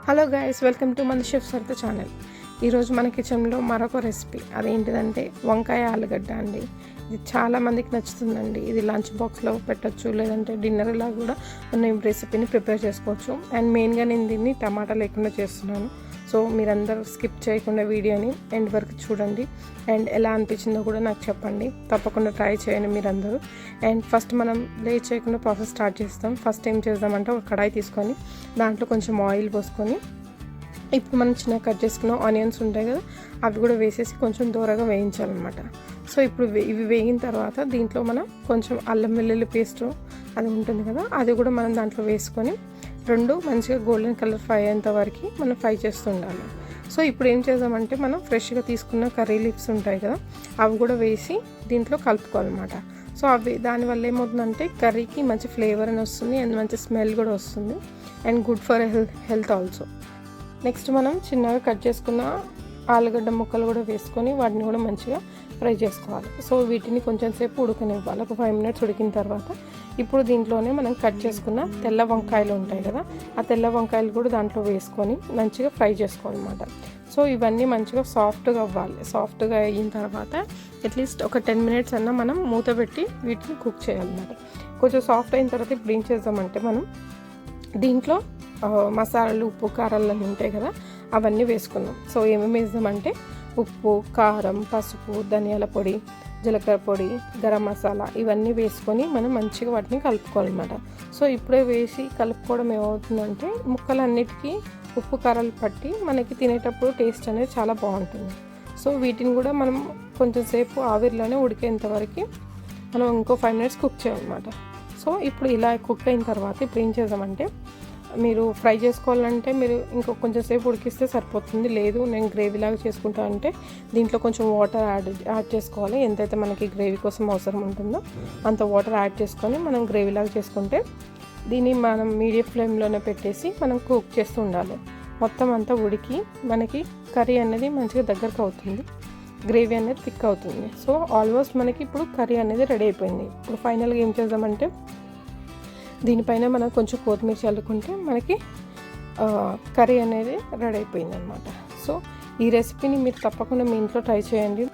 Hello guys, welcome to మన chef Saritha channel. ఈరోజు మన కిచెన్లో మరొక రెసిపీ, అదేంటిదంటే వంకాయ ఆలుగడ్డ అండి. ఇది చాలా మందికి నచ్చుతుందండి. ఇది లంచ్ బాక్స్లో పెట్టచ్చు, లేదంటే డిన్నర్లా కూడా మనం ఈ రెసిపీని ప్రిపేర్ చేసుకోవచ్చు. అండ్ మెయిన్గా నేను దీన్ని టమాటా లేకుండా చేస్తున్నాను. సో మీరందరూ స్కిప్ చేయకుండా వీడియోని ఎండ్ వరకు చూడండి. అండ్ ఎలా అనిపించిందో కూడా నాకు చెప్పండి. తప్పకుండా ట్రై చేయండి మీరందరూ. అండ్ ఫస్ట్ మనం లేట్ చేయకుండా ప్రాసెస్ స్టార్ట్ చేస్తాం. ఫస్ట్ ఏం చేద్దామంటే ఒక కడాయి తీసుకొని దాంట్లో కొంచెం ఆయిల్ పోసుకొని ఇప్పుడు మనం చిన్న కట్ చేసుకున్న ఆనియన్స్ ఉంటాయి కదా, అవి కూడా వేసేసి కొంచెం దూరగా వేయించాలన్నమాట. సో ఇప్పుడు ఇవి వేగిన తర్వాత దీంట్లో మనం కొంచెం అల్లం వెల్లుల్లి పేస్ట్ అది ఉంటుంది కదా, అది కూడా మనం దాంట్లో వేసుకొని రెండు మంచిగా గోల్డెన్ కలర్ ఫ్రై అయ్యేంత వరకు మనం ఫ్రై చేస్తూ ఉండాలి. సో ఇప్పుడు ఏం చేద్దామంటే మనం ఫ్రెష్గా తీసుకున్న కర్రీ లీవ్స్ ఉంటాయి కదా, అవి కూడా వేసి దీంట్లో కలుపుకోవాలన్నమాట. సో అవి దానివల్ల ఏమవుతుందంటే కర్రీకి మంచి ఫ్లేవర్ అని వస్తుంది అండ్ మంచి స్మెల్ కూడా వస్తుంది and good for health also. Next మనం చిన్నగా కట్ చేసుకున్న ఆలుగడ్డ ముక్కలు కూడా వేసుకొని వాటిని కూడా మంచిగా ఫ్రై చేసుకోవాలి. సో వీటిని కొంచెం సేపు ఉడకనివ్వాలి. ఒక 5 minutes ఉడికిన తర్వాత ఇప్పుడు దీంట్లోనే మనం కట్ చేసుకున్న తెల్ల వంకాయలు ఉంటాయి కదా, ఆ తెల్ల వంకాయలు కూడా దాంట్లో వేసుకొని మంచిగా ఫ్రై చేసుకోవాలన్నమాట. సో ఇవన్నీ మంచిగా సాఫ్ట్గా అవ్వాలి. సాఫ్ట్గా అయిన తర్వాత అట్లీస్ట్ ఒక 10 minutes అన్నా మనం మూత పెట్టి వీటిని కుక్ చేయాలన్నమాట. కొంచెం సాఫ్ట్ అయిన తర్వాత ఇప్పుడు ఏం చేద్దామంటే మనం దీంట్లో మసాలాలు, ఉప్పు, కారాలు అన్నీ ఉంటాయి కదా, అవన్నీ వేసుకున్నాం. సో ఏమేమి వేద్దామంటే ఉప్పు, కారం, పసుపు, ధనియాల పొడి, జీలకర్ర పొడి, గరం మసాలా ఇవన్నీ వేసుకొని మనం మంచిగా వాటిని కలుపుకోవాలన్నమాట. సో ఇప్పుడే వేసి కలుపుకోవడం ఏమవుతుందంటే ముక్కలన్నిటికీ ఉప్పు కారాలు పట్టి మనకి తినేటప్పుడు టేస్ట్ అనేది చాలా బాగుంటుంది. సో వీటిని కూడా మనం కొంచెం సేపు ఆవిరిలోనే ఉడికేంత వరకు మనం ఇంకో 5 minutes కుక్ చేయాలన్నమాట. సో ఇప్పుడు ఇలా కుక్ అయిన తర్వాత ఇప్పుడు ఏం చేద్దామంటే, మీరు ఫ్రై చేసుకోవాలంటే మీరు ఇంకో కొంచెం సేపు ఉడికిస్తే సరిపోతుంది. లేదు నేను గ్రేవీలాగా చేసుకుంటా అంటే దీంట్లో కొంచెం వాటర్ యాడ్ చేసుకోవాలి. ఎంతైతే మనకి గ్రేవీ కోసం అవసరం ఉంటుందో అంత వాటర్ యాడ్ చేసుకొని మనం గ్రేవీలాగా చేసుకుంటే దీన్ని మనం మీడియం ఫ్లేమ్లోనే పెట్టేసి మనం కుక్ చేస్తూ ఉండాలి. మొత్తం అంతా ఉడికి మనకి కర్రీ అనేది మంచిగా దగ్గరకు అవుతుంది, గ్రేవీ అనేది థిక్ అవుతుంది. సో ఆల్మోస్ట్ మనకి ఇప్పుడు కర్రీ అనేది రెడీ అయిపోయింది. ఇప్పుడు ఫైనల్గా ఏం చేద్దామంటే దీనిపైన మనం కొంచెం కొత్తిమీర చల్లుకుంటే మనకి కర్రీ అనేది రెడీ అయిపోయింది అనమాట. సో ఈ రెసిపీని మీరు తప్పకుండా మీ ఇంట్లో ట్రై చేయండి.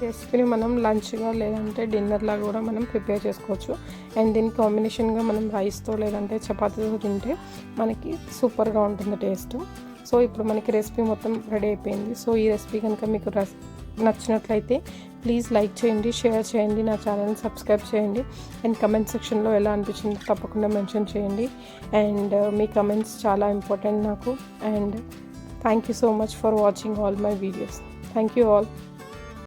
రెసిపీని మనం లంచ్గా లేదంటే డిన్నర్లాగా కూడా మనం ప్రిపేర్ చేసుకోవచ్చు. అండ్ దీని కాంబినేషన్గా మనం రైస్తో లేదంటే చపాతీతో తింటే మనకి సూపర్గా ఉంటుంది టేస్ట్. సో ఇప్పుడు మనకి రెసిపీ మొత్తం రెడీ అయిపోయింది. సో ఈ రెసిపీ కనుక మీకు నచ్చినట్లయితే ప్లీజ్ లైక్ చేయండి, షేర్ చేయండి, నా ఛానల్ని సబ్స్క్రైబ్ చేయండి. అండ్ కమెంట్ సెక్షన్లో ఎలా అనిపించిందో తప్పకుండా మెన్షన్ చేయండి. అండ్ మీ కమెంట్స్ చాలా ఇంపార్టెంట్ నాకు. And thank you so much for watching all my videos. Thank you all.